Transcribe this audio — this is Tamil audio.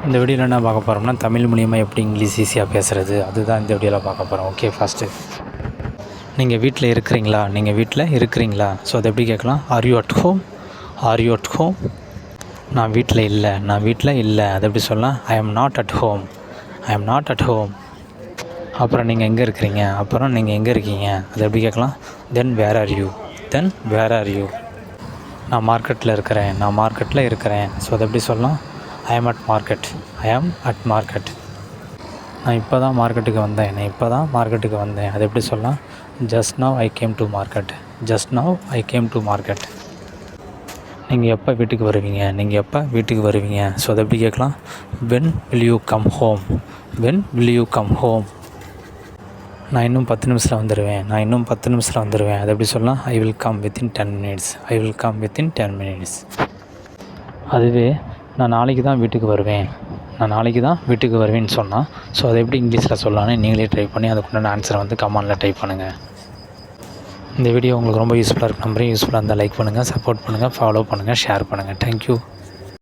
இந்த வீடியோவில் என்ன பார்க்க போகிறோம்னா தமிழ் மூலியமாக எப்படி இங்கிலீஷ் ஈஸியாக பேசுகிறது அதுதான் இந்த வீடியோவில் பார்க்க போகிறோம். ஓகே, ஃபஸ்ட்டு நீங்கள் வீட்டில் இருக்கிறீங்களா? ஸோ அதை எப்படி கேட்கலாம்? Are you at home? நான் வீட்டில் இல்லை. அதை எப்படி சொல்லலாம்? I am not at home. அப்புறம் நீங்கள் எங்கே இருக்கிறீங்க? அதை எப்படி கேட்கலாம்? தென் வேர் ஆர் யூ? நான் மார்க்கெட்டில் இருக்கிறேன். ஸோ அதை எப்படி சொல்லலாம்? ஐ ஆம் அட் மார்க்கெட். நான் இப்போ தான் மார்க்கெட்டுக்கு வந்தேன். அது எப்படி சொல்லலாம்? Just now I came to market. நீங்கள் எப்போ வீட்டுக்கு வருவீங்க? ஸோ அதை எப்படி கேட்கலாம்? When will you come home? நான் இன்னும் 10 நிமிஷத்தில் வந்துடுவேன். அது எப்படி சொல்லலாம்? I will come within 10 minutes. அதுவே நான் நாளைக்கு தான் வீட்டுக்கு வருவேன்னு சொன்னால், ஸோ அதை எப்படி இங்கிலீஷில் சொல்லலான்னு நீங்களே ட்ரை பண்ணி அதுக்குண்டான ஆன்சரை வந்து கமெண்டில் டைப் பண்ணுங்கள். இந்த வீடியோ உங்களுக்கு ரொம்ப யூஸ்ஃபுல்லாக இருந்தால் லைக் பண்ணுங்கள், சப்போர்ட் பண்ணுங்கள், ஃபாலோ பண்ணுங்கள், ஷேர் பண்ணுங்கள். தேங்க்யூ.